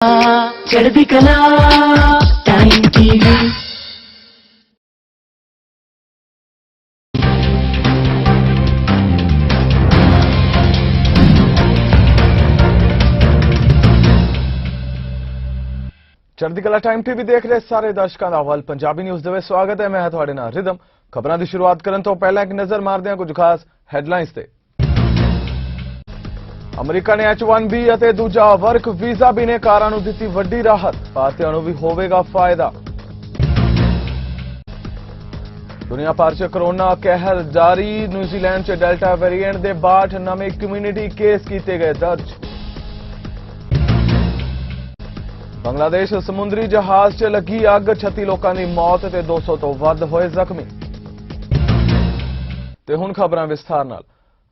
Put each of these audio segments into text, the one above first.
चढ़ती कला time TV. ਚੜ੍ਹਦੀ ਕਲਾ ਟਾਈਮ ਟੀਵੀ ਦੇਖ ਰਹੇ ਸਾਰੇ ਦਰਸ਼ਕਾਂ ਦਾ ਵੱਲ ਪੰਜਾਬੀ ਨਿਊਜ਼ ਦੇ ਵਿੱਚ ਸਵਾਗਤ ਹੈ। ਮੈਂ ਹਾਂ ਤੁਹਾਡੇ ਨਾਲ ਰਿਦਮ। ਖਬਰਾਂ ਦੀ ਸ਼ੁਰੂਆਤ ਕਰਨ ਤੋਂ ਪਹਿਲਾਂ ਇੱਕ ਨਜ਼ਰ ਮਾਰਦੇ ਹਾਂ ਕੁਝ ਖਾਸ ਹੈਡਲਾਈਨਸ ਤੇ। ਅਮਰੀਕਾ ਨੇ H1B ਅਤੇ ਦੂਜਾ ਵਰਕ ਵੀਜ਼ਾ ਬਿਨੇਕਾਰਾਂ ਨੂੰ ਦਿੱਤੀ ਵੱਡੀ ਰਾਹਤ, ਭਾਰਤੀਆਂ ਨੂੰ ਵੀ ਹੋਵੇਗਾ ਫਾਇਦਾ। ਦੁਨੀਆ ਭਰ 'ਚ ਕੋਰੋਨਾ ਕਹਿਰ ਜਾਰੀ, ਨਿਊਜ਼ੀਲੈਂਡ 'ਚ ਡੈਲਟਾ ਵੇਰੀਐਂਟ ਦੇ 62 ਨਵੇਂ ਕਮਿਊਨਿਟੀ ਕੇਸ ਕੀਤੇ ਗਏ ਦਰਜ। ਬੰਗਲਾਦੇਸ਼ ਸਮੁੰਦਰੀ ਜਹਾਜ਼ 'ਚ ਲੱਗੀ ਅੱਗ, 36 ਲੋਕਾਂ ਦੀ ਮੌਤ ਤੇ 200 ਤੋਂ ਵੱਧ ਹੋਏ ਜ਼ਖਮੀ। ਤੇ ਹੁਣ ਖਬਰਾਂ ਵਿਸਥਾਰ ਨਾਲ।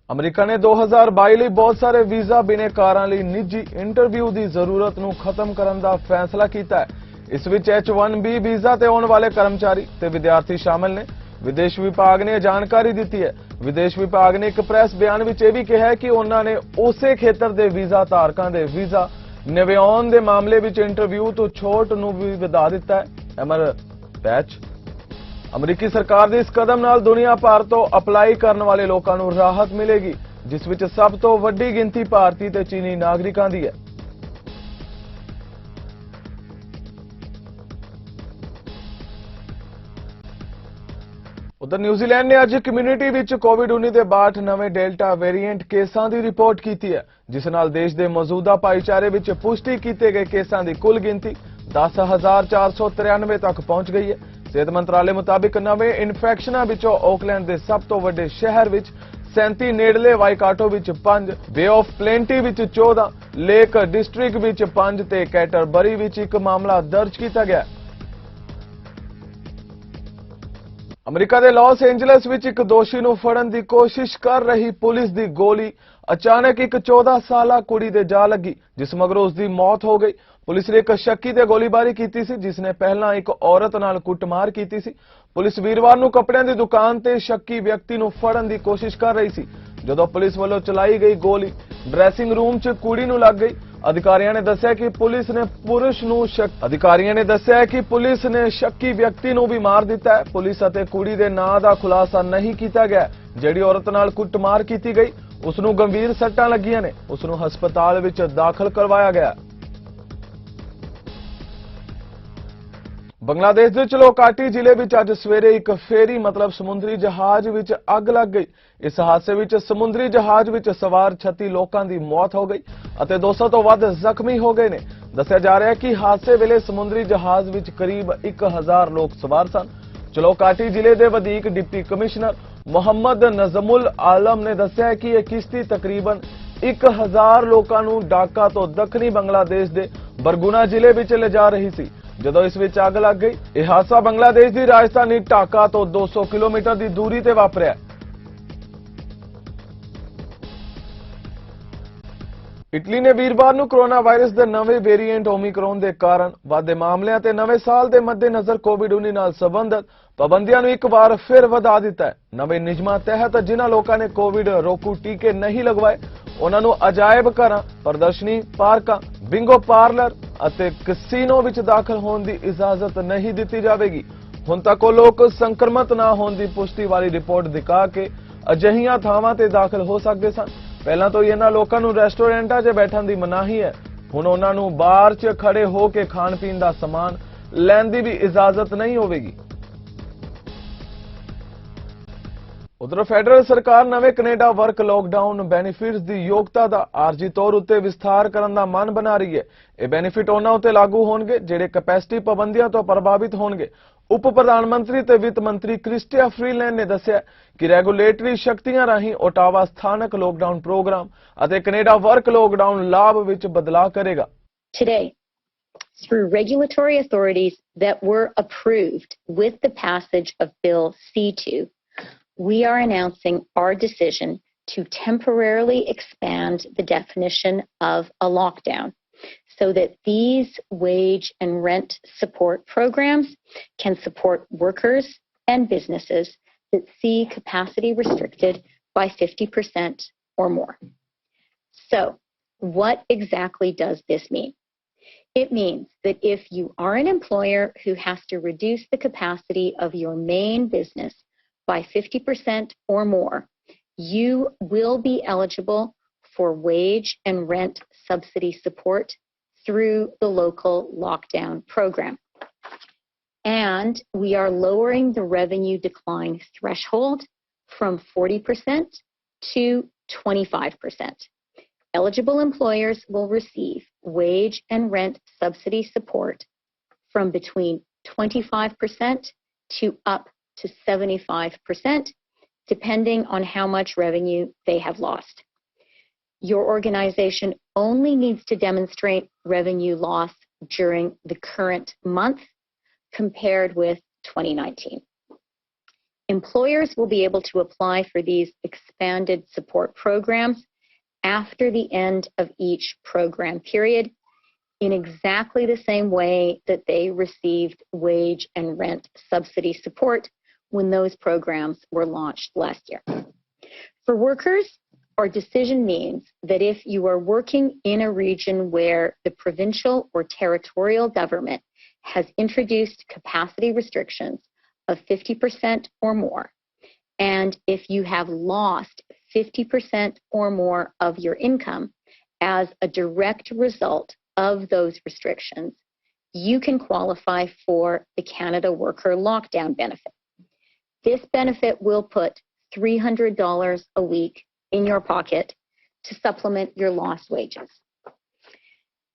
ਅਮਰੀਕਾ ਨੇ 2022 ਲਈ ਬਹੁਤ ਸਾਰੇ ਵੀਜ਼ਾ ਬਿਨੇਕਾਰਾਂ ਲਈ ਨਿੱਜੀ ਇੰਟਰਵਿਊ ਦੀ ਜ਼ਰੂਰਤ ਨੂੰ ਖਤਮ ਕਰਨ ਦਾ ਫੈਸਲਾ ਕੀਤਾ ਹੈ। ਇਸ ਵਿੱਚ H1B ਵੀਜ਼ਾ ਤੇ ਆਉਣ ਵਾਲੇ ਕਰਮਚਾਰੀ ਤੇ ਵਿਦਿਆਰਥੀ ਸ਼ਾਮਲ ਨੇ। ਵਿਦੇਸ਼ ਵਿਭਾਗ ਨੇ ਜਾਣਕਾਰੀ ਦਿੱਤੀ ਹੈ। ਵਿਦੇਸ਼ ਵਿਭਾਗ ਨੇ ਇੱਕ ਪ੍ਰੈਸ ਬਿਆਨ ਵਿੱਚ ਇਹ ਵੀ ਕਿਹਾ ਹੈ ਕਿ ਉਹਨਾਂ ਨੇ ਉਸੇ ਖੇਤਰ ਦੇ ਵੀਜ਼ਾ ਧਾਰਕਾਂ ਦੇ ਵੀਜ਼ਾ ਨਵਿਆਉਣ ਦੇ ਮਾਮਲੇ ਵਿੱਚ ਇੰਟਰਵਿਊ ਤੋਂ ਛੋਟ ਨੂੰ ਵੀ ਵਧਾ ਦਿੱਤਾ ਹੈ। ਐਮਰ ਪੈਚ ਅਮਰੀਕੀ ਸਰਕਾਰ ਦੇ ਇਸ ਕਦਮ ਨਾਲ ਦੁਨੀਆ ਭਰ ਤੋਂ ਅਪਲਾਈ ਕਰਨ ਵਾਲੇ ਲੋਕਾਂ ਨੂੰ ਰਾਹਤ ਮਿਲੇਗੀ, ਜਿਸ ਵਿੱਚ ਸਭ ਤੋਂ ਵੱਡੀ ਗਿਣਤੀ ਭਾਰਤੀ ਤੇ ਚੀਨੀ ਨਾਗਰਿਕਾਂ ਦੀ ਹੈ। ਉਧਰ ਨਿਊਜ਼ੀਲੈਂਡ ਨੇ ਅੱਜ ਕਮਿਊਨਿਟੀ ਵਿੱਚ ਕੋਵਿਡ-19 ਦੇ 62 ਨਵੇਂ ਡੈਲਟਾ ਵੇਰੀਐਂਟ ਕੇਸਾਂ ਦੀ ਰਿਪੋਰਟ ਕੀਤੀ ਹੈ, ਜਿਸ ਨਾਲ ਦੇਸ਼ ਦੇ ਮੌਜੂਦਾ ਭਾਈਚਾਰੇ ਵਿੱਚ ਪੁਸ਼ਟੀ ਕੀਤੇ ਗਏ ਕੇਸਾਂ ਦੀ ਕੁੱਲ ਗਿਣਤੀ 10,493 ਤੱਕ ਪਹੁੰਚ ਗਈ ਹੈ। ਸਿਹਤ ਮੰਤਰਾਲੇ ਮੁਤਾਬਿਕ ਨਵੇਂ ਇਨਫੈਕਸ਼ਨਾਂ ਵਿੱਚੋਂ ਆਕਲੈਂਡ ਦੇ ਸਭ ਤੋਂ ਵੱਡੇ ਸ਼ਹਿਰ ਵਿੱਚ 37, ਨੇੜਲੇ ਵਾਈਕਾਟੋ ਵਿੱਚ 5, ਬੇ ਆਫ ਪਲੇਂਟੀ ਵਿੱਚ 14, ਲੇਕ ਡਿਸਟ੍ਰਿਕਟ ਵਿੱਚ 5 ਤੇ ਕੈਟਰਬਰੀ ਵਿੱਚ ਇੱਕ ਮਾਮਲਾ ਦਰਜ ਕੀਤਾ ਗਿਆ। ਅਮਰੀਕਾ ਦੇ ਲਾਸ ਐਂਜਲਸ ਵਿੱਚ ਇੱਕ ਦੋਸ਼ੀ ਨੂੰ ਫੜਨ ਦੀ ਕੋਸ਼ਿਸ਼ ਕਰ ਰਹੀ ਪੁਲਿਸ ਦੀ ਗੋਲੀ ਅਚਾਨਕ ਇੱਕ 14 ਸਾਲਾ ਕੁੜੀ ਦੇ ਜਾ ਲੱਗੀ, ਜਿਸ ਮਗਰੋਂ ਉਸ ਦੀ ਮੌਤ ਹੋ ਗਈ। ਪੁਲਿਸ ਨੇ ਇੱਕ ਸ਼ੱਕੀ ਤੇ ਗੋਲੀਬਾਰੀ ਕੀਤੀ ਸੀ, ਜਿਸ ਨੇ ਪਹਿਲਾਂ ਇੱਕ ਔਰਤ ਨਾਲ ਕੁੱਟਮਾਰ ਕੀਤੀ ਸੀ। ਪੁਲਿਸ ਵੀਰਵਾਰ ਨੂੰ ਕੱਪੜਿਆਂ ਦੀ ਦੁਕਾਨ ਤੇ ਸ਼ੱਕੀ ਵਿਅਕਤੀ ਨੂੰ ਫੜਨ ਦੀ ਕੋਸ਼ਿਸ਼ ਕਰ ਰਹੀ ਸੀ, ਜਦੋਂ ਪੁਲਿਸ ਵੱਲੋਂ ਚਲਾਈ ਗਈ ਗੋਲੀ ਡਰੈਸਿੰਗ ਰੂਮ 'ਚ ਕੁੜੀ ਨੂੰ ਲੱਗ ਗਈ। ਅਧਿਕਾਰੀਆਂ ਨੇ ਦੱਸਿਆ ਕਿ ਪੁਲਿਸ ਨੇ ਸ਼ੱਕੀ ਵਿਅਕਤੀ ਨੂੰ ਵੀ ਮਾਰ ਦਿੱਤਾ ਹੈ। ਪੁਲਿਸ ਅਤੇ ਕੁੜੀ ਦੇ ਨਾਂ ਦਾ ਖੁਲਾਸਾ ਨਹੀਂ ਕੀਤਾ ਗਿਆ। ਜਿਹੜੀ ਔਰਤ ਨਾਲ ਕੁੱਟਮਾਰ ਕੀਤੀ ਗਈ, ਉਸ ਨੂੰ ਗੰਭੀਰ ਸੱਟਾਂ ਲੱਗੀਆਂ ਨੇ। ਉਸ ਨੂੰ ਹਸਪਤਾਲ ਵਿੱਚ ਦਾਖਲ ਕਰਵਾਇਆ ਗਿਆ। ਬੰਗਲਾਦੇਸ਼ ਦੇ ਚਲੋਕਾਟੀ ਜ਼ਿਲ੍ਹੇ ਵਿੱਚ ਅੱਜ ਸਵੇਰੇ ਇੱਕ ਫੇਰੀ ਮਤਲਬ ਸਮੁੰਦਰੀ ਜਹਾਜ਼ ਵਿੱਚ ਅੱਗ ਲੱਗ ਗਈ। ਇਸ ਹਾਦਸੇ ਵਿੱਚ ਸਮੁੰਦਰੀ ਜਹਾਜ਼ ਵਿੱਚ ਸਵਾਰ 36 ਲੋਕਾਂ ਦੀ ਮੌਤ ਹੋ ਗਈ ਅਤੇ 200 ਤੋਂ ਵੱਧ ਜ਼ਖਮੀ ਹੋ ਗਏ ਨੇ। ਦੱਸਿਆ ਜਾ ਰਿਹਾ ਹੈ ਕਿ ਹਾਦਸੇ ਵੇਲੇ ਸਮੁੰਦਰੀ ਜਹਾਜ਼ ਵਿੱਚ ਕਰੀਬ 1000 ਲੋਕ ਸਵਾਰ ਸਨ। ਚਲੋਕਾਟੀ ਜ਼ਿਲ੍ਹੇ ਦੇ ਵਧੀਕ ਡਿਪਟੀ ਕਮਿਸ਼ਨਰ ਮੁਹੰਮਦ ਨਜ਼ਮੁਲ ਆਲਮ ਨੇ ਦੱਸਿਆ ਕਿ ਇਹ ਕਿਸ਼ਤੀ ਤਕਰੀਬਨ 1000 ਲੋਕਾਂ ਨੂੰ ਢਾਕਾ ਤੋਂ ਦੱਖਣੀ ਬੰਗਲਾਦੇਸ਼ ਦੇ ਬਰਗੁਨਾ ਜ਼ਿਲ੍ਹੇ ਵਿੱਚ ਲਿਜਾ ਰਹੀ ਸੀ, ਜਦੋਂ ਇਸ ਵਿੱਚ ਅੱਗ ਲੱਗ ਗਈ। ਇਹ ਹਾਦਸਾ ਬੰਗਲਾਦੇਸ਼ ਦੀ ਰਾਜਧਾਨੀ ਢਾਕਾ ਤੋਂ 200 ਕਿਲੋਮੀਟਰ ਦੀ ਦੂਰੀ ਤੇ ਵਾਪਰਿਆ। ਇਟਲੀ ਨੇ ਵੀਰਵਾਰ ਨੂੰ ਕੋਰੋਨਾ ਵਾਇਰਸ ਦੇ ਨਵੇਂ ਵੇਰੀਐਂਟ ਓਮਿਕਰੋਨ ਦੇ ਕਾਰਨ ਵਧਦੇ ਮਾਮਲਿਆਂ ਤੇ ਨਵੇਂ ਸਾਲ ਦੇ ਮੱਦੇਨਜ਼ਰ ਕੋਵਿਡ-19 ਨਾਲ ਸੰਬੰਧਿਤ ਪਾਬੰਦੀਆਂ ਨੂੰ ਇੱਕ ਵਾਰ ਫਿਰ ਵਧਾ ਦਿੱਤਾ ਹੈ। ਨਵੇਂ ਨਿਯਮਾਂ ਤਹਿਤ ਜਿਨ੍ਹਾਂ ਲੋਕਾਂ ਨੇ ਕੋਵਿਡ ਰੋਕੂ ਟੀਕੇ ਨਹੀਂ ਲਗਵਾਏ, ਉਹਨਾਂ ਨੂੰ ਅਜਾਇਬ ਘਰਾਂ, ਪ੍ਰਦਰਸ਼ਨੀ ਪਾਰਕਾਂ, ਬਿੰਗੋ ਪਾਰਲਰ ਅਤੇ ਕੈਸੀਨੋ ਵਿੱਚ ਦਾਖਲ ਹੋਣ ਦੀ ਇਜਾਜ਼ਤ ਨਹੀਂ ਦਿੱਤੀ ਜਾਵੇਗੀ। ਹੁਣ ਤੱਕ ਉਹ ਲੋਕ ਸੰਕਰਮਿਤ ਨਾ ਹੋਣ ਦੀ ਪੁਸ਼ਟੀ ਵਾਲੀ ਰਿਪੋਰਟ ਦਿਖਾ ਕੇ ਅਜਿਹੀਆਂ ਥਾਵਾਂ ਤੇ ਦਾਖਲ ਹੋ ਸਕਦੇ ਸਨ। ਪਹਿਲਾਂ ਤੋਂ ਹੀ ਇਹਨਾਂ ਲੋਕਾਂ ਨੂੰ ਰੈਸਟੋਰੈਂਟਾਂ 'ਚ ਬੈਠਣ ਦੀ ਮਨਾਹੀ ਹੈ। ਹੁਣ ਉਹਨਾਂ ਨੂੰ ਬਾਰ 'ਚ ਖੜੇ ਹੋ ਕੇ ਖਾਣ ਪੀਣ ਦਾ ਸਮਾਨ ਲੈਣ ਦੀ ਵੀ ਇਜਾਜ਼ਤ ਨਹੀਂ ਹੋਵੇਗੀ। ਉਧਰ ਫੈਡਰਲ ਸਰਕਾਰ ਨਵੇਂ ਕੈਨੇਡਾ ਵਰਕ ਲੋਕਡਾਊਨ ਬੈਨੀਫਿਟਸ ਦੀ ਯੋਗਤਾ ਦਾ ਆਰਜੀ ਤੌਰ ਉੱਤੇ ਵਿਸਥਾਰ ਕਰਨ ਦਾ ਮਨ ਬਣਾ ਰਹੀ ਹੈ। ਇਹ ਬੈਨੀਫਿਟ ਉਹਨਾਂ ਉੱਤੇ ਲਾਗੂ ਹੋਣਗੇ ਜਿਹੜੇ ਕੈਪੈਸਿਟੀ ਪਾਬੰਦੀਆਂ ਤੋਂ ਪ੍ਰਭਾਵਿਤ ਹੋਣਗੇ। ਉਪ ਪ੍ਰਧਾਨ ਮੰਤਰੀ ਤੇ ਵਿੱਤ ਮੰਤਰੀ ਕ੍ਰਿਸਟੀਆ ਫਰੀਲੈਂਡ ਨੇ ਦੱਸਿਆ ਕਿ ਰੈਗੂਲੇਟਰੀ ਸ਼ਕਤੀਆਂ ਰਾਹੀਂ ਓਟਾਵਾ ਸਥਾਨਕ ਲੋਕਡਾਊਨ ਪ੍ਰੋਗਰਾਮ ਅਤੇ ਕੈਨੇਡਾ ਵਰਕ ਲੋਕਡਾਊਨ ਲਾਭ ਵਿੱਚ ਬਦਲਾਅ ਕਰੇਗਾ। Today, through regulatory authorities that were approved with the passage of Bill C2, we are announcing our decision to temporarily expand the definition of a lockdown so that these wage and rent support programs can support workers and businesses that see capacity restricted by 50% or more. So, what exactly does this mean? It means that if you are an employer who has to reduce the capacity of your main business by 50% or more, you will be eligible for wage and rent subsidy support through the local lockdown program. And we are lowering the revenue decline threshold from 40% to 25%. Eligible employers will receive wage and rent subsidy support from between 25% to up to 75%, depending on how much revenue they have lost. Your organization only needs to demonstrate revenue loss during the current month compared with 2019. Employers will be able to apply for these expanded support programs after the end of each program period in exactly the same way that they received wage and rent subsidy support when those programs were launched last year. For workers, our decision means that if you are working in a region where the provincial or territorial government has introduced capacity restrictions of 50% or more, and if you have lost 50% or more of your income as a direct result of those restrictions, you can qualify for the Canada Worker Lockdown Benefit. This benefit will put $300 a week in your pocket to supplement your lost wages.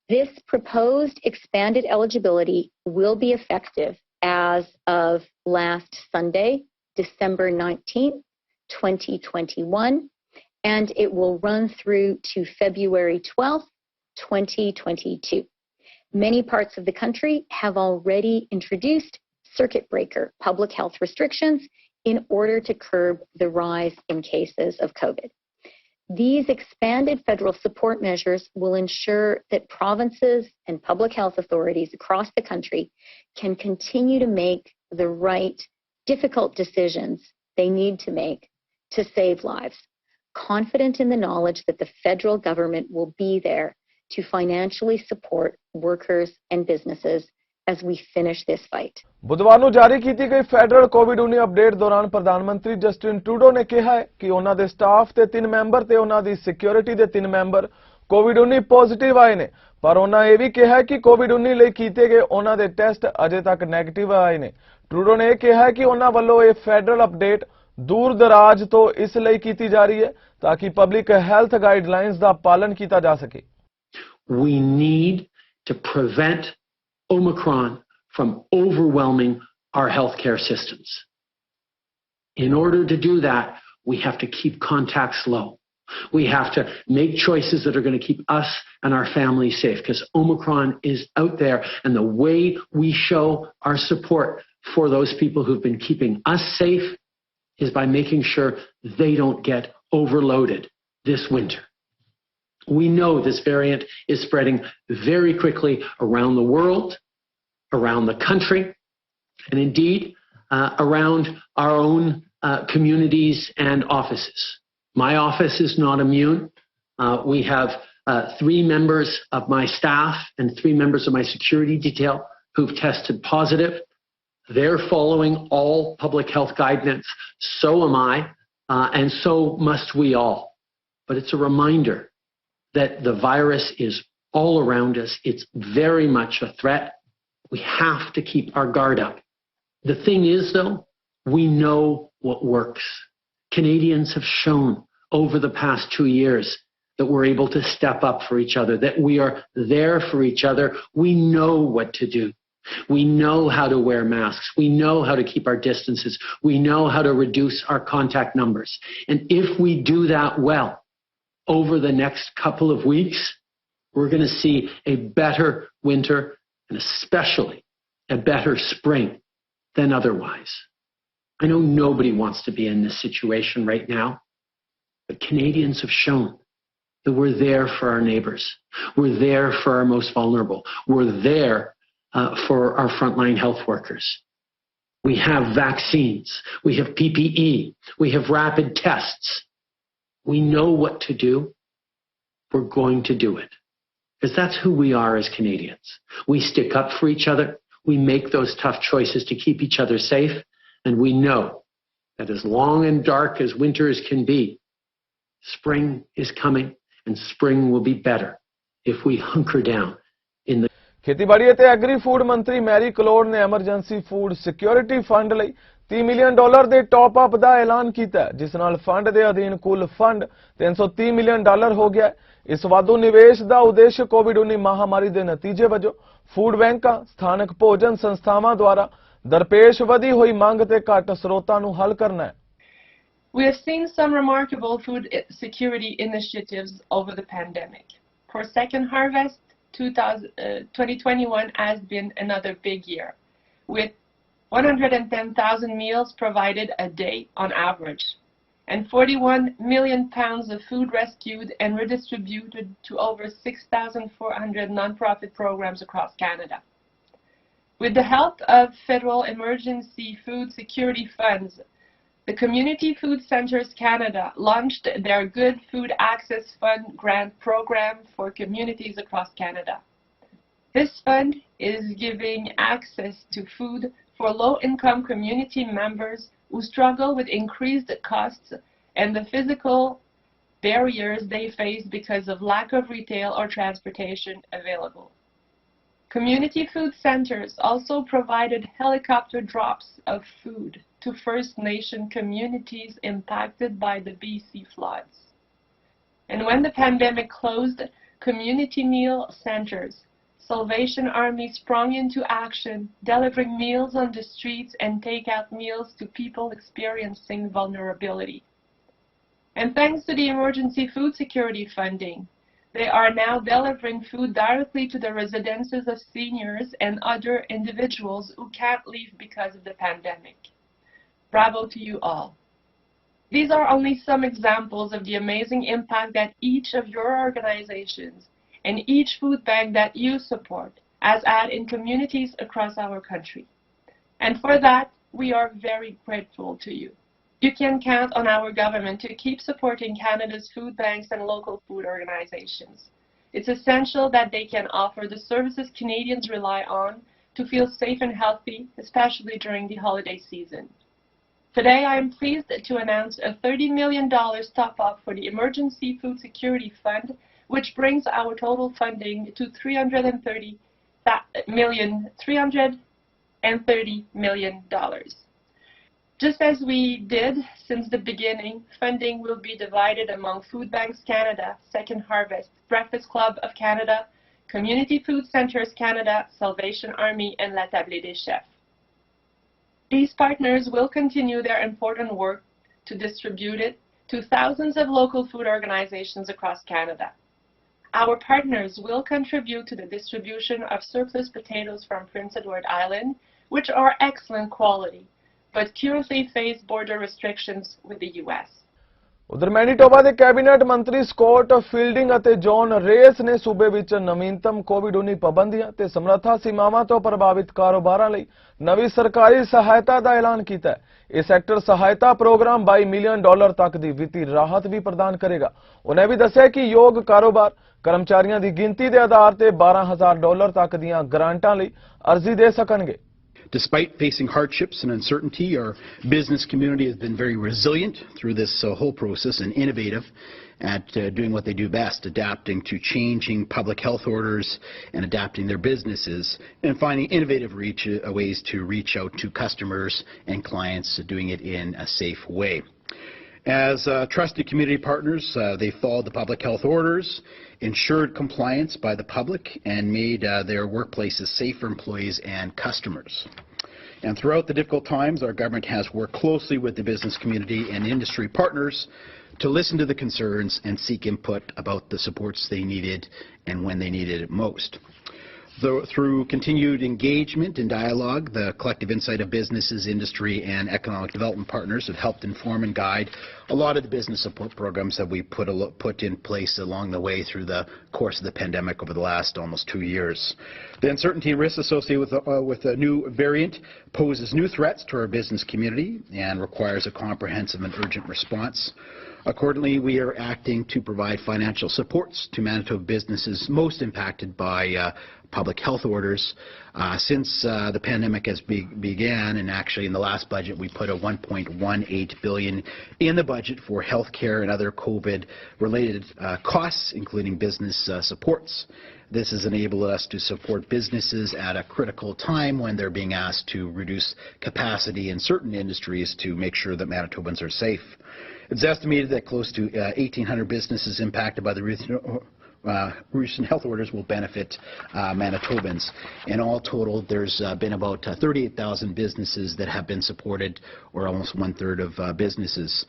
This proposed expanded eligibility will be effective as of last Sunday, December 19th, 2021, and it will run through to February 12th, 2022. Many parts of the country have already introduced circuit breaker public health restrictions in order to curb the rise in cases of COVID. These expanded federal support measures will ensure that provinces and public health authorities across the country can continue to make the right, difficult decisions they need to make to save lives, confident in the knowledge that the federal government will be there to financially support workers and businesses as we finish this fight. बुधवार ਨੂੰ ਜਾਰੀ ਕੀਤੀ ਗਈ federal ਕੋਵਿਡ-19 update ਦੌਰਾਨ ਪ੍ਰਧਾਨ ਮੰਤਰੀ Justin Trudeau ਨੇ ਕਿਹਾ ਹੈ ਕਿ ਉਹਨਾਂ ਦੇ ਸਟਾਫ ਤੇ 3 ਮੈਂਬਰ ਤੇ ਉਹਨਾਂ ਦੀ ਸਿਕਿਉਰਿਟੀ ਦੇ 3 ਮੈਂਬਰ ਕੋਵਿਡ-19 ਪੋਜ਼ਿਟਿਵ ਆਏ ਨੇ, ਪਰ ਉਹਨਾਂ ਇਹ ਵੀ ਕਿਹਾ ਹੈ ਕਿ ਕੋਵਿਡ-19 ਲਈ ਕੀਤੇ ਗਏ ਉਹਨਾਂ ਦੇ ਟੈਸਟ ਅਜੇ ਤੱਕ ਨੈਗੇਟਿਵ ਆਏ ਨੇ। ਟਰੂਡੋ ਨੇ ਇਹ ਕਿਹਾ ਹੈ ਕਿ ਉਹਨਾਂ ਵੱਲੋਂ ਇਹ ਫੈਡਰਲ ਅਪਡੇਟ ਦੂਰ ਦਰਾਜ ਤੋਂ ਇਸ ਲਈ ਕੀਤੀ ਜਾ ਰਹੀ ਹੈ ਤਾਂ ਕਿ ਪਬਲਿਕ ਹੈਲਥ ਗਾਈਡਲਾਈਨਸ ਦਾ ਪਾਲਨ ਕੀਤਾ ਜਾ ਸਕੇ। We need to prevent Omicron from overwhelming our healthcare systems. In order to do that, we have to keep contacts low. We have to make choices that are going to keep us and our families safe, because Omicron is out there, and the way we show our support for those people who've been keeping us safe is by making sure they don't get overloaded this winter. We know this variant is spreading very quickly around the world, around the country, and indeed around our own communities and offices. My office is not immune. We have 3 members of my staff and 3 members of my security detail who've tested positive. They're following all public health guidance. So am I, and so must we all. But it's a reminder that the virus is all around us. It's very much a threat. We have to keep our guard up. The thing is, though, we know what works. Canadians have shown over the past 2 years that we're able to step up for each other, that we are there for each other. We know what to do. We know how to wear masks. We know how to keep our distances. We know how to reduce our contact numbers. And if we do that well, over the next couple of weeks, we're going to see a better winter and especially a better spring than otherwise. I know nobody wants to be in this situation right now, but Canadians have shown that we're there for our neighbors. We're there for our most vulnerable. We're there for our frontline health workers. We have vaccines. We have PPE. We have rapid tests. We know what to do. We're going to do it. because that's who we are as Canadians. We stick up for each other. We make those tough choices to keep each other safe. And we know that as long and dark as winters can be, spring is coming and spring will be better if we hunker down in the ਖੇਤੀਬਾੜੀ ਅਤੇ agri food ਮੰਤਰੀ Mary ਕਲੋਡ ਨੇ emergency food security fund ਲਈ $30 million ਦੇ top up ਦਾ ਐਲਾਨ ਕੀਤਾ ਜਿਸ ਨਾਲ ਫੰਡ ਦੇ ਅਧੀਨ ਕੁੱਲ ਫੰਡ $330 ਮਿਲੀਅਨ ਹੋ ਗਿਆ ਹੈ। ਇਸ ਵਾਧੂ ਨਿਵੇਸ਼ ਦਾ ਉਦੇਸ਼ ਕੋਵਿਡ-19 ਮਹਾਮਾਰੀ ਦੇ ਨਤੀਜੇ ਵਜੋਂ ਫੂਡ ਬੈਂਕਾਂ ਸਥਾਨਕ ਭੋਜਨ ਸੰਸਥਾਵਾਂ ਦੁਆਰਾ ਦਰਪੇਸ਼ ਵਧੀ ਹੋਈ ਮੰਗ ਤੇ ਘੱਟ ਸਰੋਤਾਂ ਨੂੰ ਹੱਲ ਕਰਨਾ ਹੈ। We have seen some remarkable food security initiatives over the pandemic. For second harvest, 2021 has been another big year, with 110,000 meals provided a day on average, and 41 million pounds of food rescued and redistributed to over 6,400 non-profit programs across Canada. With the help of federal emergency food security funds, the Community Food Centres Canada launched their Good Food Access Fund grant program for communities across Canada. This fund is giving access to food for low-income community members who struggle with increased costs and the physical barriers they face because of lack of retail or transportation available. Community food centers also provided helicopter drops of food to First Nation communities impacted by the BC floods. And when the pandemic closed community meal centers, Salvation Army sprung into action, delivering meals on the streets and take-out meals to people experiencing vulnerability. And thanks to the emergency food security funding, they are now delivering food directly to the residences of seniors and other individuals who can't leave because of the pandemic. Bravo to you all. These are only some examples of the amazing impact that each of your organizations and each food bank that you support has had in communities across our country. And for that, we are very grateful to you. You can count on our government to keep supporting Canada's food banks and local food organizations. It's essential that they can offer the services Canadians rely on to feel safe and healthy, especially during the holiday season. Today, I am pleased to announce a $30 million top-up for the Emergency Food Security Fund, which brings our total funding to $330 million. Just as we did since the beginning, funding will be divided among Food Banks Canada, Second Harvest, Breakfast Club of Canada, Community Food Centres Canada, Salvation Army, and La Table des Chefs. These partners will continue their important work to distribute it to thousands of local food organizations across Canada. Our partners will contribute to the distribution of surplus potatoes from Prince Edward Island, which are excellent quality, but currently face border restrictions with the US. ਉਧਰ Manitoba ਦੇ cabinet ਮੰਤਰੀ Scott fielding ਅਤੇ John race ਨੇ ਸੂਬੇ ਵਿੱਚ ਨਵੀਨਤਮ ਕੋਵਿਡ-19 ਪਾਬੰਦੀਆਂ ਤੇ ਸਮਰੱਥਾ ਸੀਮਾਵਾਂ ਤੋਂ ਪ੍ਰਭਾਵਿਤ ਕਾਰੋਬਾਰਾਂ ਲਈ ਨਵੀਂ ਸਰਕਾਰੀ ਸਹਾਇਤਾ ਦਾ ਐਲਾਨ ਕੀਤਾ ਹੈ। ਇਹ ਸੈਕਟਰ ਸਹਾਇਤਾ ਪ੍ਰੋਗਰਾਮ $22 ਮਿਲੀਅਨ ਤੱਕ ਦੀ ਵਿੱਤੀ ਰਾਹਤ ਵੀ ਪ੍ਰਦਾਨ ਕਰੇਗਾ। ਉਹਨੇ ਵੀ ਦੱਸਿਆ ਕਿ ਯੋਗ ਕਾਰੋਬਾਰ ਕਰਮਚਾਰੀਆਂ ਦੀ ਗਿਣਤੀ ਦੇ ਆਧਾਰ ਤੇ $12,000 ਤੱਕ ਦੀਆਂ ਗ੍ਰਾਂਟਾਂ ਲਈ ਅਰਜ਼ੀ ਦੇ ਸਕਣਗੇ। Despite facing hardships and uncertainty, our business community has been very resilient through this whole process and innovative at doing what they do best, adapting to changing public health orders and adapting their businesses and finding innovative ways to reach out to customers and clients, doing it in a safe way. As trusted community partners, they followed the public health orders, ensured compliance by the public, and made their workplaces safe for employees and customers. And throughout the difficult times, our government has worked closely with the business community and industry partners to listen to the concerns and seek input about the supports they needed and when they needed it most. Through continued engagement and dialogue, the collective insight of businesses, industry, and economic development partners have helped inform and guide a lot of the business support programs that we put in place along the way through the course of the pandemic over the last almost 2 years. The uncertainty and risks associated with the new variant poses new threats to our business community and requires a comprehensive and urgent response. Accordingly, we are acting to provide financial supports to Manitoba businesses most impacted by public health orders. Since the pandemic has began, and actually in the last budget we put a $1.18 billion in the budget for healthcare and other COVID-related costs, including business supports. This has enabled us to support businesses at a critical time when they're being asked to reduce capacity in certain industries to make sure that Manitobans are safe. It's estimated that close to 1,800 businesses impacted by the recent health orders will benefit Manitobans. In all total, there's been about 38,000 businesses that have been supported, or almost one-third of businesses.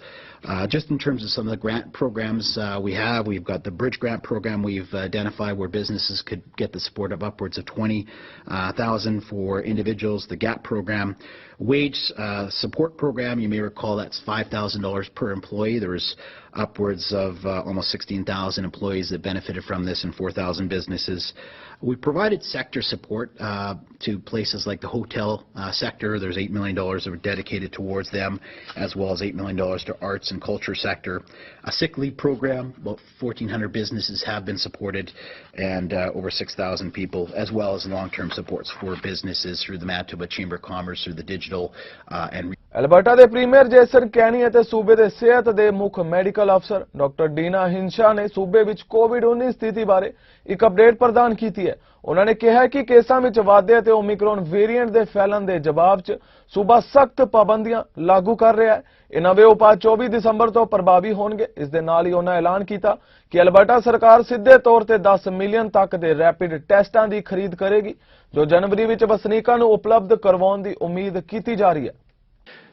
Just in terms of some of the grant programs we've got the Bridge Grant Program. We've identified where businesses could get the support of upwards of 20,000 for individuals. The GAP Program, Wage Support Program, you may recall that's $5,000 per employee. There's upwards of almost 16,000 employees that benefited from this and 4,000 businesses. We provided sector support to places like the hotel sector. There's $8 million that were dedicated towards them, as well as $8 million to arts and culture sector. A sick leave program, about 1,400 businesses have been supported, and over 6,000 people, as well as long-term supports for businesses through the Manitoba Chamber of Commerce, through the digital and Alberta ਦੇ premier Jason ਕੈਨੀ ਅਤੇ ਸੂਬੇ ਦੇ ਸਿਹਤ ਦੇ ਮੁੱਖ medical ਅਫਸਰ doctor ਡੀਨਾ ਹਿੰਸ਼ਾ ਨੇ ਸੂਬੇ ਵਿੱਚ ਕੋਵਿਡ-19 ਸਥਿਤੀ ਬਾਰੇ ਇੱਕ ਅਪਡੇਟ ਪ੍ਰਦਾਨ ਕੀਤੀ ਹੈ। ਉਹਨਾਂ ਨੇ ਕਿਹਾ ਕਿ ਕੇਸਾਂ ਵਿੱਚ ਵਾਧੇ ਅਤੇ ਓਮਿਕਰੋਨ ਵੇਰੀਐਂਟ ਦੇ ਫੈਲਣ ਦੇ ਜਵਾਬ 'ਚ ਸੂਬਾ ਸਖਤ ਪਾਬੰਦੀਆਂ ਲਾਗੂ ਕਰ ਰਿਹਾ ਹੈ। ਇਹ ਨਵੇਂ ਉਪਾਅ 24 ਦਸੰਬਰ ਤੋਂ ਪ੍ਰਭਾਵੀ ਹੋਣਗੇ। ਇਸ ਦੇ ਨਾਲ ਹੀ ਉਹਨਾਂ ਐਲਾਨ ਕੀਤਾ ਕਿ ਐਲਬਰਟਾ ਸਰਕਾਰ ਸਿੱਧੇ ਤੌਰ ਤੇ 10 ਮਿਲੀਅਨ ਤੱਕ ਦੇ ਰੈਪਿਡ ਟੈਸਟਾਂ ਦੀ ਖਰੀਦ ਕਰੇਗੀ, ਜੋ ਜਨਵਰੀ ਵਿੱਚ ਵਸਨੀਕਾਂ ਨੂੰ ਉਪਲਬਧ ਕਰਵਾਉਣ ਦੀ ਉਮੀਦ ਕੀਤੀ ਜਾ ਰਹੀ ਹੈ।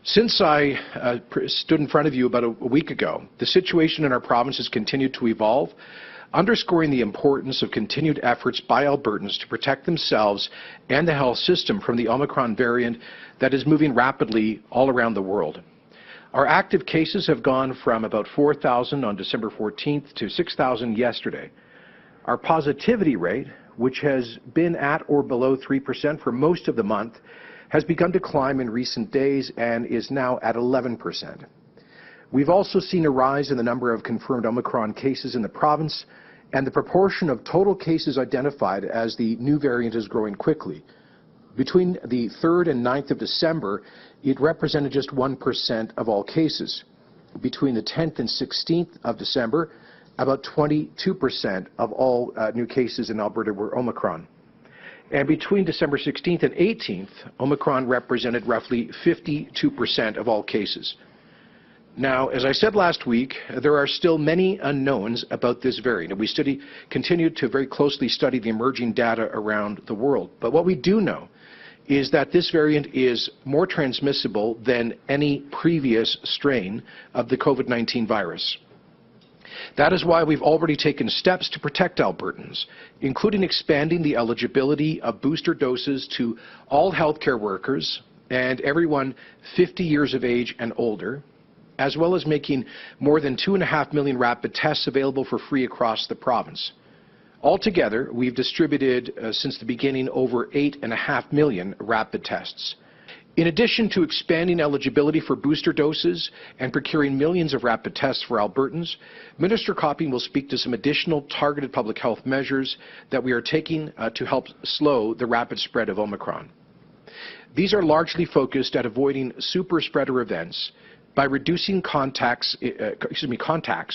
Since I stood in front of you about a week ago, the situation in our province has continued to evolve, underscoring the importance of continued efforts by Albertans to protect themselves and the health system from the Omicron variant that is moving rapidly all around the world. Our active cases have gone from about 4,000 on December 14th to 6,000 yesterday. Our positivity rate, which has been at or below 3% for most of the month, has begun to climb in recent days and is now at 11%. We've also seen a rise in the number of confirmed Omicron cases in the province, and the proportion of total cases identified as the new variant is growing quickly. Between the 3rd and 9th of December, it represented just 1% of all cases. Between the 10th and 16th of December, about 22% of all new cases in Alberta were Omicron. And between December 16th and 18th, Omicron represented roughly 52% of all cases. Now, as I said last week, there are still many unknowns about this variant, and we continue to very closely study the emerging data around the world. But what we do know is that this variant is more transmissible than any previous strain of the COVID-19 virus. That is why we've already taken steps to protect Albertans, including expanding the eligibility of booster doses to all healthcare workers and everyone 50 years of age and older, as well as making more than 2.5 million rapid tests available for free across the province. Altogether, we've distributed since the beginning over 8.5 million rapid tests. In addition to expanding eligibility for booster doses and procuring millions of rapid tests for Albertans, Minister Copping will speak to some additional targeted public health measures that we are taking to help slow the rapid spread of Omicron. These are largely focused at avoiding super spreader events by reducing contacts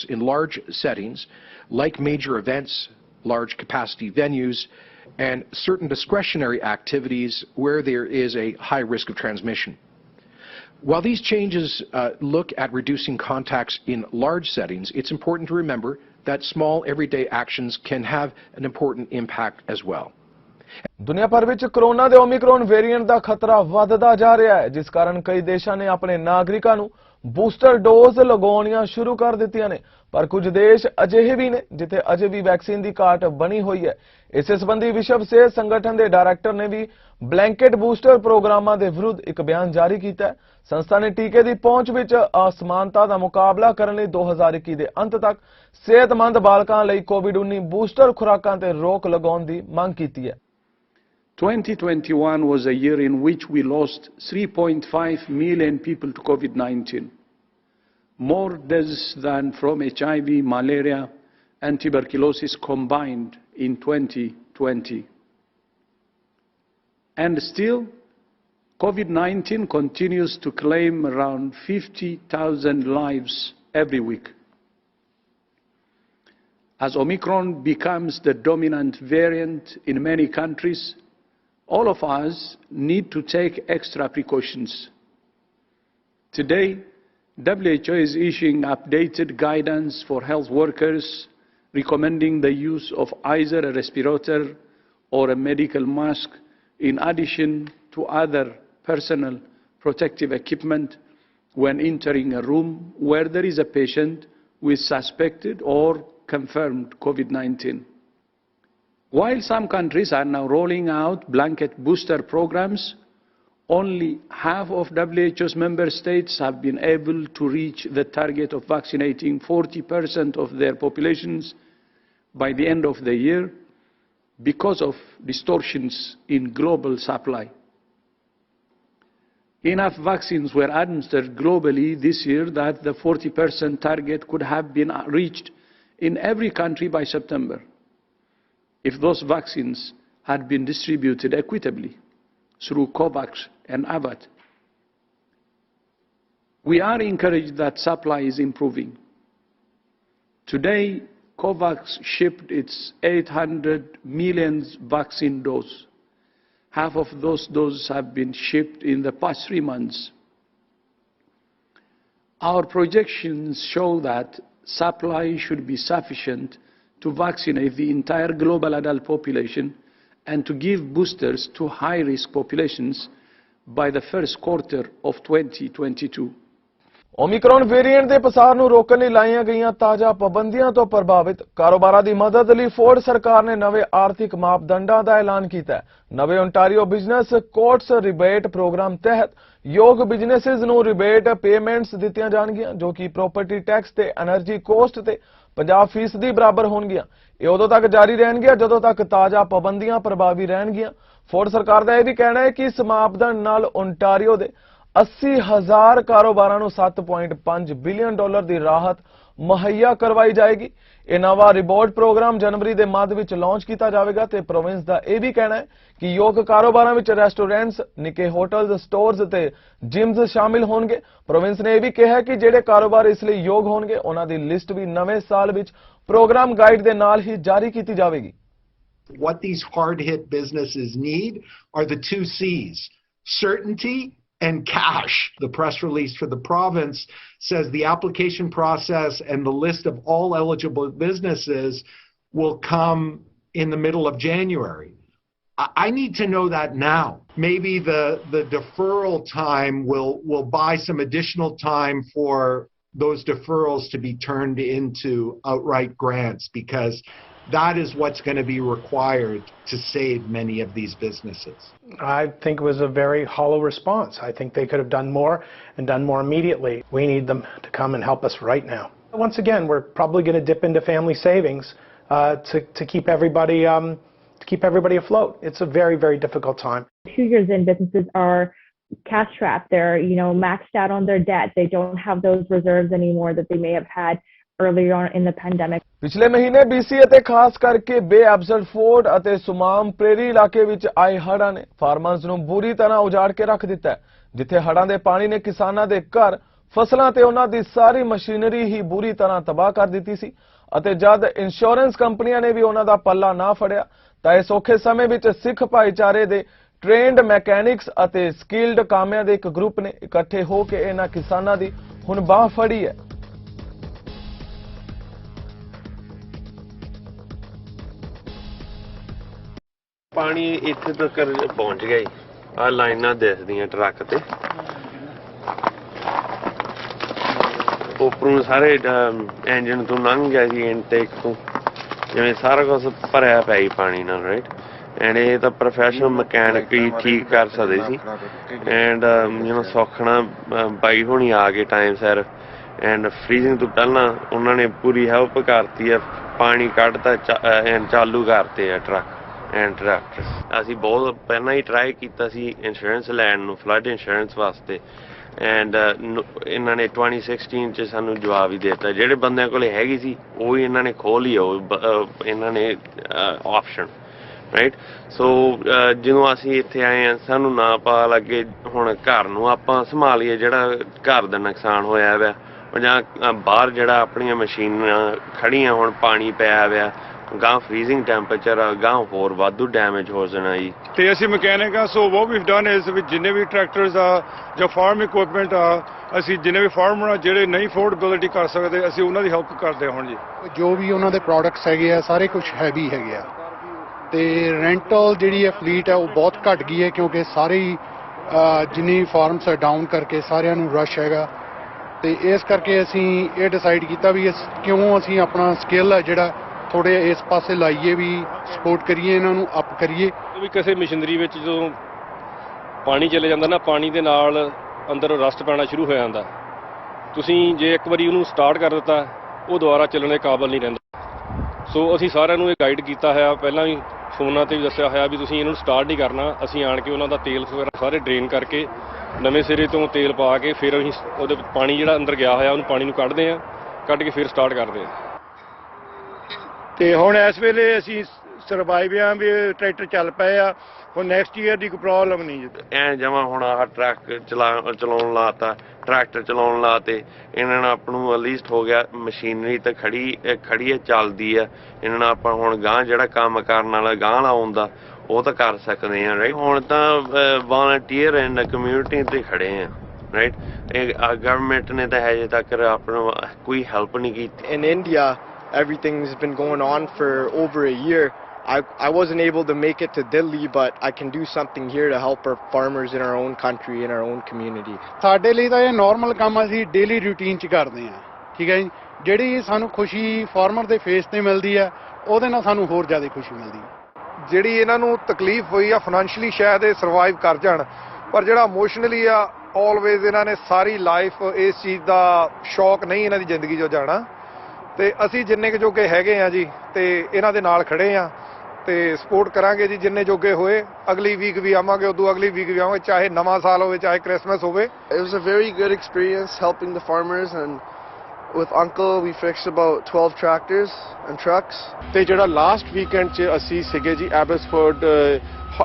in large settings like major events, large capacity venues, and certain discretionary activities where there is a high risk of transmission. While these changes look at reducing contacts in large settings, it's important to remember that small everyday actions can have an important impact as well. ਦੁਨੀਆ ਭਰ ਵਿੱਚ corona ਦੇ Omicron variant ਦਾ ਖਤਰਾ ਵੱਧਦਾ ਜਾ ਰਿਹਾ ਹੈ, ਜਿਸ ਕਾਰਨ ਕਈ ਦੇਸ਼ਾਂ ਨੇ ਆਪਣੇ ਨਾਗਰਿਕਾਂ ਨੂੰ ਬੂਸਟਰ ਡੋਜ਼ ਲਗਾਉਣੀਆਂ ਸ਼ੁਰੂ ਕਰ ਦਿੱਤੀਆਂ ਨੇ, ਪਰ ਕੁਝ ਦੇਸ਼ ਅਜਿਹੇ ਵੀ ਨੇ ਜਿੱਥੇ ਅਜੇ ਵੀ ਵੈਕਸੀਨ ਦੀ ਘਾਟ ਬਣੀ ਹੋਈ ਹੈ। ਇਸੇ ਸੰਬੰਧੀ ਵਿਸ਼ਵ ਸਿਹਤ ਸੰਗਠਨ ਦੇ ਡਾਇਰੈਕਟਰ ਨੇ ਵੀ ਬਲੈਂਕਟ ਬੂਸਟਰ ਪ੍ਰੋਗਰਾਮਾਂ ਦੇ ਵਿਰੁੱਧ ਇੱਕ ਬਿਆਨ ਜਾਰੀ ਕੀਤਾ ਹੈ। ਸੰਸਥਾ ਨੇ ਟੀਕੇ ਦੀ ਪਹੁੰਚ ਵਿੱਚ ਅਸਮਾਨਤਾ ਦਾ ਮੁਕਾਬਲਾ ਕਰਨ ਲਈ 2021 ਦੇ ਅੰਤ ਤੱਕ ਸਿਹਤਮੰਦ ਬਾਲਕਾਂ ਲਈ ਕੋਵਿਡ-19 ਬੂਸਟਰ ਖੁਰਾਕਾਂ ਤੇ ਰੋਕ ਲਗਾਉਣ ਦੀ ਮੰਗ ਕੀਤੀ ਹੈ। 2021 was a year in which we lost 3.5 million people to COVID-19. more deaths than from HIV, malaria, and tuberculosis combined in 2020. And still, COVID-19 continues to claim around 50,000 lives every week. As Omicron becomes the dominant variant in many countries, all of us need to take extra precautions. Today, WHO is issuing updated guidance for health workers, recommending the use of either a respirator or a medical mask in addition to other personal protective equipment when entering a room where there is a patient with suspected or confirmed COVID-19. While some countries are now rolling out blanket booster programs, only half of WHO's member states have been able to reach the target of vaccinating 40% of their populations by the end of the year because of distortions in global supply. Enough vaccines were administered globally this year that the 40% target could have been reached in every country by September, if those vaccines had been distributed equitably through COVAX and AVAT. We are encouraged that supply is improving. Today, COVAX shipped its 800 million vaccine doses. Half of those doses have been shipped in the past 3 months. Our projections show that supply should be sufficient to vaccinate the entire global adult population and to give boosters to high-risk populations by the first quarter of 2022. Omicron variant ਦੇ ਪਸਾਰ ਨੂੰ ਰੋਕਣ ਲਈ ਲਾਈਆਂ ਗਈਆਂ ਤਾਜ਼ਾ ਪਾਬੰਦੀਆਂ ਤੋਂ ਪ੍ਰਭਾਵਿਤ ਕਾਰੋਬਾਰਾਂ ਦੀ ਮਦਦ ਲਈ ਫੋਰਡ ਸਰਕਾਰ ਨੇ ਨਵੇਂ ਆਰਥਿਕ ਮਾਪਦੰਡਾਂ ਦਾ ਐਲਾਨ ਕੀਤਾ ਹੈ। ਨਵੇਂ Ontario business costs rebate program ਤਹਿਤ ਯੋਗ ਬਿਜ਼ਨੈਸਸ ਨੂੰ ਰਿਬੇਟ ਪੇਮੈਂਟਸ ਦਿੱਤੀਆਂ ਜਾਣਗੀਆਂ ਜੋ ਕਿ ਪ੍ਰਾਪਰਟੀ ਟੈਕਸ ਤੇ એનર્ਜੀ ਕੋਸਟ ਤੇ 50% ਬਰਾਬਰ ਹੋਣਗੀਆਂ। ਇਹ ਉਦੋਂ ਤੱਕ ਜਾਰੀ ਰਹਿਣਗੀਆਂ ਜਦੋਂ ਤੱਕ ਤਾਜ਼ਾ ਪਾਬੰਦੀਆਂ ਪ੍ਰਭਾਵੀ ਰਹਿਣਗੀਆਂ। ਫੋਰਡ ਸਰਕਾਰ ਦਾ ਇਹ ਵੀ ਕਹਿਣਾ ਹੈ ਕਿ ਇਸ ਮਾਪਦੰਡ ਨਾਲ ਓਨਟਾਰੀਓ ਦੇ 80,000 ਕਾਰੋਬਾਰਾਂ ਨੂੰ $7.5 ਬਿਲੀਅਨ ਦੀ ਰਾਹਤ ਮੁਹੱਈਆ ਕਰਵਾਈ ਜਾਏਗੀ। ਇਹ ਨਵਾਂ ਰਿਬੋਟ ਪ੍ਰੋਗਰਾਮ ਜਨਵਰੀ ਦੇ ਮੱਧ ਵਿੱਚ ਲਾਂਚ ਕੀਤਾ ਜਾਵੇਗਾ ਤੇ ਪ੍ਰੋਵਿੰਸ ਦਾ ਇਹ ਵੀ ਕਹਿਣਾ ਹੈ ਕਿ ਯੋਗ ਕਾਰੋਬਾਰਾਂ ਵਿੱਚ ਰੈਸਟੋਰੈਂਟਸ, ਨਿੱਕੇ ਹੋਟਲਸ, ਸਟੋਰਸ ਤੇ ਜਿਮਸ ਸ਼ਾਮਿਲ ਹੋਣਗੇ। ਪ੍ਰੋਵਿੰਸ ਨੇ ਇਹ ਵੀ ਕਿਹਾ ਕਿ ਜਿਹੜੇ ਕਾਰੋਬਾਰ ਇਸ ਲਈ ਯੋਗ ਹੋਣਗੇ ਉਹਨਾਂ ਦੀ ਲਿਸਟ ਵੀ ਨਵੇਂ ਸਾਲ ਵਿੱਚ ਪ੍ਰੋਗਰਾਮ ਗਾਈਡ ਦੇ ਨਾਲ ਹੀ ਜਾਰੀ ਕੀਤੀ ਜਾਵੇਗੀ। What these hard-hit businesses need are the 2 C's, certainty and cash. The press release for the province says the application process and the list of all eligible businesses will come in the middle of January. I need to know that now. Maybe the deferral time will buy some additional time for those deferrals to be turned into outright grants, because that is what's going to be required to save many of these businesses. I think it was a very hollow response. I think they could have done more and done more immediately. We need them to come and help us right now. Once again, we're probably going to dip into family savings to keep everybody afloat. It's a very, very difficult time. 2 years in, businesses are cash strapped. They're maxed out on their debt. They don't have those reserves anymore that they may have had earlier on in the pandemic. ਪਿਛਲੇ ਮਹੀਨੇ BC ਅਤੇ ਖਾਸ ਕਰਕੇ ਬੇ ਐਬਸਟਫੋਰਡ ਅਤੇ ਸੁਮਾਮ prairie ਇਲਾਕੇ ਵਿੱਚ ਆਏ ਹੜ੍ਹਾਂ ਨੇ ਫਾਰਮਰਜ਼ ਨੂੰ ਬੁਰੀ ਤਰ੍ਹਾਂ ਉਜਾੜ ਕੇ ਰੱਖ ਦਿੱਤਾ ਹੈ, ਜਿੱਥੇ ਹੜ੍ਹਾਂ ਦੇ ਪਾਣੀ ਨੇ ਕਿਸਾਨਾਂ ਦੇ ਘਰ, ਫਸਲਾਂ ਤੇ ਉਹਨਾਂ ਦੀ ਸਾਰੀ ਮਸ਼ੀਨਰੀ ਹੀ ਬੁਰੀ ਤਰ੍ਹਾਂ ਤਬਾਹ ਕਰ ਦਿੱਤੀ ਸੀ ਅਤੇ ਜਦ ਇੰਸ਼ੋਰੈਂਸ ਕੰਪਨੀਆਂ ਨੇ ਵੀ ਉਹਨਾਂ ਦਾ ਪੱਲਾ ਨਾ ਫੜਿਆ ਤਾਂ ਇਸ ਔਖੇ ਸਮੇਂ ਵਿੱਚ ਸਿੱਖ ਭਾਈਚਾਰੇ ਦੇ ਟ੍ਰੇਨਡ ਮੈਕੈਨਿਕਸ ਅਤੇ ਸਕਿਲਡ ਕਾਮਿਆਂ ਦੇ ਇੱਕ ਗਰੁੱਪ ਨੇ ਇਕੱਠੇ ਹੋ ਕੇ ਇਹਨਾਂ ਕਿਸਾਨਾਂ ਦੀ ਹੁਣ ਬਾਹ ਫੜੀ ਹੈ। ਪਾਣੀ ਇੱਥੇ ਤੱਕ ਪਹੁੰਚ ਗਿਆ ਜੀ। ਆ ਲਾਈਨਾਂ ਦਿਸਦੀਆਂ ਟਰੱਕ ਤੇ ਉੱਪਰੋਂ ਸਾਰੇ ਇੰਜਨ ਤੋਂ ਲੰਘ ਗਿਆ ਜੀ, ਇਨਟੇਕ ਤੋਂ ਜਿਵੇਂ ਸਾਰਾ ਕੁਝ ਭਰਿਆ ਪਿਆ ਜੀ ਪਾਣੀ ਨਾਲ, ਰਾਈਟ। ਐਂਡ ਇਹ ਤਾਂ ਪ੍ਰੋਫੈਸ਼ਨਲ ਮਕੈਨਿਕ ਹੀ ਠੀਕ ਕਰ ਸਕਦੇ ਸੀ। ਐਂਡ ਸੌਖਣਾ ਬਾਈ ਹੋਣੀ ਆ ਗਏ ਟਾਈਮ ਸਿਰ, ਐਂਡ ਫਰੀਜ਼ਿੰਗ ਤੋਂ ਪਹਿਲਾਂ ਉਹਨਾਂ ਨੇ ਪੂਰੀ ਹੈਲਪ ਕਰਤੀ ਹੈ। ਪਾਣੀ ਕੱਢਤਾ ਐਂਡ ਚਾਲੂ ਕਰਤੇ ਆ ਟਰੱਕ ਐਂਡ ਟਰੈਕਟਰਸ। ਅਸੀਂ ਬਹੁਤ ਪਹਿਲਾਂ ਹੀ ਟਰਾਈ ਕੀਤਾ ਸੀ ਇੰਸ਼ੋਰੈਂਸ ਲੈਣ ਨੂੰ, ਫਲੱਡ ਇੰਸ਼ੋਰੈਂਸ ਵਾਸਤੇ, ਐਂਡ ਇਹਨਾਂ ਨੇ 2016 'ਚ ਸਾਨੂੰ ਜਵਾਬ ਹੀ ਦੇ ਦਿੱਤਾ। ਜਿਹੜੇ ਬੰਦਿਆਂ ਕੋਲ ਹੈਗੀ ਸੀ ਉਹ ਹੀ ਇਹਨਾਂ ਨੇ ਖੋਹ ਲਈ ਇਹਨਾਂ ਨੇ ਆਪਸ਼ਨ, ਰਾਈਟ। ਸੋ ਜਦੋਂ ਅਸੀਂ ਇੱਥੇ ਆਏ ਹਾਂ ਸਾਨੂੰ ਨਾ ਪਤਾ ਲੱਗੇ ਹੁਣ ਘਰ ਨੂੰ ਆਪਾਂ ਸੰਭਾਲੀਏ ਜਿਹੜਾ ਘਰ ਦਾ ਨੁਕਸਾਨ ਹੋਇਆ ਵਾ, ਜਾਂ ਬਾਹਰ ਜਿਹੜਾ ਆਪਣੀਆਂ ਮਸ਼ੀਨਾਂ ਖੜੀਆਂ ਹੁਣ ਪਾਣੀ ਪਿਆ ਹੋਇਆ, ਗਾਂ ਫਰੀਜ਼ਿੰਗ ਟੈਂਪਰੇਚਰ ਆ, ਗਾਂ ਹੋਰ ਵਾਧੂ ਡੈਮੇਜ ਹੋ ਜਾਣਾ ਜੀ। ਤੇ ਅਸੀਂ ਮਕੈਨਿਕ ਆ, ਸੋ ਵਾਟ ਵੀਵ ਡਨ ਇਜ਼ ਵੀ ਜਿੰਨੇ ਵੀ ਟਰੈਕਟਰਸ ਆ ਜਾਂ ਫਾਰਮ ਇਕੁਇਪਮੈਂਟ ਆ, ਅਸੀਂ ਜਿੰਨੇ ਵੀ ਫਾਰਮਰ ਆ ਜਿਹੜੇ ਨਹੀਂ ਅਫੋਰਡੇਬਿਲਿਟੀ ਕਰ ਸਕਦੇ ਅਸੀਂ ਉਹਨਾਂ ਦੀ ਹੈਲਪ ਕਰਦੇ ਹਾਂ ਜੀ। ਜੋ ਵੀ ਉਹਨਾਂ ਦੇ ਪ੍ਰੋਡਕਟਸ ਹੈਗੇ ਆ ਸਾਰੇ ਕੁਝ ਹੈਵੀ ਹੈਗੇ ਆ, ਤੇ ਰੈਂਟਲ ਜਿਹੜੀ ਹੈ ਫਲੀਟ ਹੈ ਉਹ ਬਹੁਤ ਘਟ ਗਈ ਹੈ ਕਿਉਂਕਿ ਸਾਰੇ ਹੀ ਜਿੰਨੀ ਫਾਰਮਸ ਡਾਊਨ ਕਰਕੇ ਸਾਰਿਆਂ ਨੂੰ ਰਸ਼ ਹੈਗਾ। ਤੇ ਇਸ ਕਰਕੇ ਅਸੀਂ ਇਹ ਡਿਸਾਈਡ ਕੀਤਾ ਵੀ ਕਿਉਂ ਅਸੀਂ ਆਪਣਾ ਸਕਿੱਲ ਹੈ ਜਿਹੜਾ ਥੋੜੇ ਇਸ ਪਾਸੇ ਲਾਈਏ, ਵੀ ਸਪੋਰਟ ਕਰੀਏ, ਇਹਨਾਂ ਨੂੰ ਅਪ ਕਰੀਏ। ਵੀ ਕਿਸੇ ਮਸ਼ੀਨਰੀ ਵਿੱਚ ਜਦੋਂ ਪਾਣੀ ਚਲੇ ਜਾਂਦਾ ਨਾ, ਪਾਣੀ ਦੇ ਨਾਲ ਅੰਦਰ ਰਸਟ ਪੈਣਾ ਸ਼ੁਰੂ ਹੋ ਜਾਂਦਾ। ਤੁਸੀਂ ਜੇ ਇੱਕ ਵਾਰੀ ਉਹਨੂੰ ਸਟਾਰਟ ਕਰ ਦਿੱਤਾ ਉਹ ਦੁਬਾਰਾ ਚੱਲਣ ਦੇ ਕਾਬਲ ਨਹੀਂ ਰਹਿੰਦਾ। ਸੋ ਅਸੀਂ ਸਾਰਿਆਂ ਨੂੰ ਇਹ ਗਾਈਡ ਕੀਤਾ ਹੋਇਆ, ਪਹਿਲਾਂ ਵੀ ਫੋਨਾਂ 'ਤੇ ਵੀ ਦੱਸਿਆ ਹੋਇਆ ਵੀ ਤੁਸੀਂ ਇਹਨੂੰ ਸਟਾਰਟ ਨਹੀਂ ਕਰਨਾ। ਅਸੀਂ ਆਣ ਕੇ ਉਹਨਾਂ ਦਾ ਤੇਲ ਵਗੈਰਾ ਸਾਰੇ ਡਰੇਨ ਕਰਕੇ ਨਵੇਂ ਸਿਰੇ ਤੋਂ ਤੇਲ ਪਾ ਕੇ ਫਿਰ ਅਸੀਂ ਉਹਦੇ ਪਾਣੀ ਜਿਹੜਾ ਅੰਦਰ ਗਿਆ ਹੋਇਆ ਉਹਨੂੰ ਪਾਣੀ ਨੂੰ ਕੱਢਦੇ ਹਾਂ, ਕੱਢ ਕੇ ਫਿਰ ਸਟਾਰਟ ਕਰਦੇ ਹਾਂ। ਤੇ ਹੁਣ ਇਸ ਵੇਲੇ ਅਸੀਂ ਸਰਵਾਈਵ ਆ ਵੀ ਟਰੈਕਟਰ ਚੱਲ ਪਏ ਆ, ਹੁਣ ਨੈਕਸਟ ਈਅਰ ਦੀ ਕੋਈ ਪ੍ਰੋਬਲਮ ਨਹੀਂ। ਐਂ ਜਮਾਂ ਹੁਣ ਆਹ ਟਰੱਕ ਚਲਾਉਣ ਲਾਤਾ, ਟਰੈਕਟਰ ਚਲਾਉਣ ਲਾਤੇ, ਇਹਨਾਂ ਨਾਲ ਆਪਾਂ ਨੂੰ ਅਲੀਸਟ ਹੋ ਗਿਆ ਮਸ਼ੀਨਰੀ ਤਾਂ ਖੜੀ ਹੈ ਚੱਲਦੀ ਆ। ਇਹਨਾਂ ਨਾਲ ਆਪਾਂ ਹੁਣ ਗਾਂਹ ਜਿਹੜਾ ਕੰਮ ਕਰਨ ਵਾਲਾ ਗਾਂਹ ਵਾਲਾ ਆਉਂਦਾ ਉਹ ਤਾਂ ਕਰ ਸਕਦੇ ਹਾਂ, ਰਾਈਟ। ਹੁਣ ਤਾਂ ਵਾਲੰਟੀਅਰ ਐਂਡ ਕਮਿਊਨਿਟੀ 'ਤੇ ਖੜੇ ਆ, ਰਾਈਟ। ਇਹ ਗਵਰਨਮੈਂਟ ਨੇ ਤਾਂ ਹਜੇ ਤੱਕ ਆਪਾਂ ਨੂੰ ਕੋਈ ਹੈਲਪ ਨਹੀਂ ਕੀਤੀ। In India, everything's been going on for over a year. I wasn't able to make it to Delhi, but I can do something here to help our farmers in our own country, in our own community. ਸਾਡੇ ਲਈ ਤਾਂ ਇਹ normal ਕੰਮ ਅਸੀਂ daily routine 'ਚ ਕਰਦੇ ਹਾਂ, ਠੀਕ ਹੈ ਜੀ। ਜਿਹੜੀ ਸਾਨੂੰ ਖੁਸ਼ੀ ਫਾਰਮਰ ਦੇ ਫੇਸ ਤੇ ਮਿਲਦੀ ਹੈ ਉਹਦੇ ਨਾਲ ਸਾਨੂੰ ਹੋਰ ਜ਼ਿਆਦਾ ਖੁਸ਼ੀ ਮਿਲਦੀ ਹੈ। ਜਿਹੜੀ ਇਹਨਾਂ ਨੂੰ ਤਕਲੀਫ ਹੋਈ ਆ ਫਾਈਨੈਂਸ਼ੀਅਲੀ ਸ਼ਾਇਦ ਇਹ ਸਰਵਾਈਵ ਕਰ ਜਾਣ, ਪਰ ਜਿਹੜਾ ਇਮੋਸ਼ਨਲੀ ਆ ਆਲਵੇਜ਼ ਇਹਨਾਂ ਨੇ ਸਾਰੀ ਲਾਈਫ ਇਸ ਚੀਜ਼ ਦਾ ਸ਼ੌਕ ਨਹੀਂ ਇਹਨਾਂ ਦੀ ਜ਼ਿੰਦਗੀ 'ਚੋਂ ਜਾਣਾ। ਤੇ ਅਸੀਂ ਜਿੰਨੇ ਕੁ ਜੋਗੇ ਹੈਗੇ ਆ ਜੀ ਤੇ ਇਹਨਾਂ ਦੇ ਨਾਲ ਖੜੇ ਆ ਤੇ ਸਪੋਰਟ ਕਰਾਂਗੇ ਜੀ ਜਿੰਨੇ ਜੋਗੇ ਹੋਏ। ਅਗਲੀ ਵੀਕ ਵੀ ਆਵਾਂਗੇ, ਉਦੋਂ ਅਗਲੀ ਵੀਕ ਵੀ ਆਵਾਂਗੇ, ਚਾਹੇ ਨਵਾਂ ਸਾਲ ਹੋਵੇ ਚਾਹੇ ਕ੍ਰਿਸਮਸ ਹੋਵੇ। It was a very good experience helping the farmers, and with Uncle we fixed about 12 tractors and trucks. ਤੇ ਜਿਹੜਾ ਲਾਸਟ ਵੀਕਐਂਡ 'ਚ ਅਸੀਂ ਸੀਗੇ ਜੀ ਐਬਸਫੋਰਡ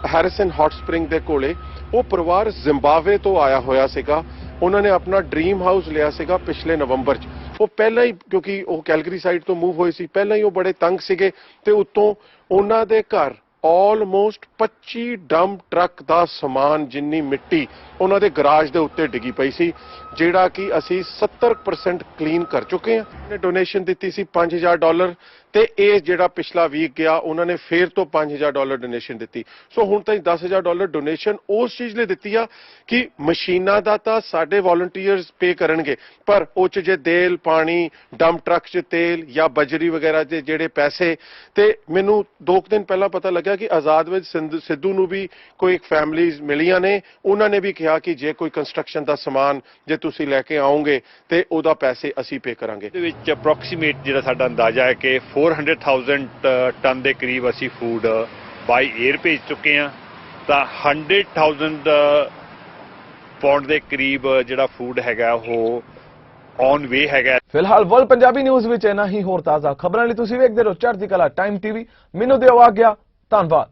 ਹੈਰਿਸਨ ਹੌਟ ਸਪ੍ਰਿੰਗ ਦੇ ਕੋਲੇ, ਉਹ ਪਰਿਵਾਰ ਜ਼ਿੰਬਾਬਵੇ ਤੋਂ ਆਇਆ ਹੋਇਆ ਸੀਗਾ। ਉਹਨਾਂ ਨੇ ਆਪਣਾ ਡ੍ਰੀਮ ਹਾਊਸ ਲਿਆ ਸੀਗਾ ਪਿਛਲੇ ਨਵੰਬਰ 'ਚ। ਉਹ ਪਹਿਲਾਂ ਹੀ ਕਿਉਂਕਿ ਉਹ ਕੈਲਗਰੀ ਸਾਈਡ ਤੋਂ ਮੂਵ ਹੋਏ ਸੀ, ਪਹਿਲਾਂ ਹੀ ਉਹ ਬੜੇ ਤੰਗ ਸੀਗੇ ਤੇ ਉੱਤੋਂ ਉਹਨਾਂ ਦੇ ਘਰ ਆਲਮੋਸਟ 25 ਡੰਪ ਟਰੱਕ ਦਾ ਸਮਾਨ ਜਿੰਨੀ ਮਿੱਟੀ ਉਹਨਾਂ ਦੇ ਗਰਾਜ ਦੇ ਉੱਤੇ ਡਿੱਗੀ ਪਈ ਸੀ, ਜਿਹੜਾ ਕਿ ਅਸੀਂ 70% ਕਲੀਨ ਕਰ ਚੁੱਕੇ ਹਾਂ। ਉਹਨੇ ਡੋਨੇਸ਼ਨ ਦਿੱਤੀ ਸੀ $5000 ਤੇ ਇਹ ਜਿਹੜਾ ਪਿਛਲਾ ਵੀਕ ਗਿਆ ਉਹਨਾਂ ਨੇ ਫੇਰ ਤੋਂ $5000 ਡੋਨੇਸ਼ਨ ਦਿੱਤੀ। ਸੋ ਹੁਣ ਤਾਈਂ $10000 ਡੋਨੇਸ਼ਨ ਉਸ ਚੀਜ਼ ਲਈ ਦਿੱਤੀ ਆ ਕਿ ਮਸ਼ੀਨਾਂ ਦਾ ਤਾਂ ਸਾਡੇ ਵਾਲੰਟੀਅਰਸ ਪੇ ਕਰਨਗੇ, ਪਰ ਉਹ 'ਚ ਜੇ ਤੇਲ ਪਾਣੀ, ਡੰਪ ਟਰੱਕ 'ਚ ਤੇਲ ਜਾਂ ਬਜਰੀ ਵਗੈਰਾ ਦੇ ਜਿਹੜੇ ਪੈਸੇ। ਤੇ ਮੈਨੂੰ 2 ਦਿਨ ਪਹਿਲਾਂ ਪਤਾ ਲੱਗਾ ਕਿ ਆਜ਼ਾਦ ਵਿੱਚ ਸਿੱਧੂ ਨੂੰ ਵੀ ਕੋਈ ਇੱਕ ਫੈਮਲੀਜ਼ ਮਿਲੀਆਂ ਨੇ, ਉਹਨਾਂ ਨੇ ਵੀ ਕਿਹਾ ਕਿ ਜੇ ਕੋਈ ਕੰਸਟਰਕਸ਼ਨ ਦਾ ਸਮਾਨ ਜੇ ਤੁਸੀਂ ਲੈ ਕੇ ਆਓਗੇ ਤੇ ਉਹਦਾ ਪੈਸੇ ਅਸੀਂ ਪੇ ਕਰਾਂਗੇ। ਇਹਦੇ ਵਿੱਚ ਅਪਰੋਕਸੀਮੇਟ ਜਿਹੜਾ ਸਾਡਾ ਅੰਦਾਜ਼ਾ ਹੈ ਕਿ 400,000 ਟਨ ਦੇ ਕਰੀਬ ਅਸੀਂ ਫੂਡ ਬਾਈ 에ਅਰ ਭੇਜ ਚੁੱਕੇ ਹਾਂ, ਤਾਂ 100,000 ਪੌਂਡ ਦੇ ਕਰੀਬ ਜਿਹੜਾ ਫੂਡ ਹੈਗਾ ਉਹ ਔਨ ਵੇ ਹੈਗਾ। ਫਿਲਹਾਲ ਵਰਲਡ ਪੰਜਾਬੀ ਨਿਊਜ਼ ਵਿੱਚ ਇੰਨਾ ਹੀ। ਹੋਰ ਤਾਜ਼ਾ ਖਬਰਾਂ ਲਈ ਤੁਸੀਂ ਵੇਖਦੇ ਰਹੋ ਚੜ੍ਹਦੀ ਕਲਾ ਟਾਈਮ ਟੀਵੀ। ਮੈਨੂੰ ਦਿਓ ਆਗਿਆ, ਧੰਨਵਾਦ।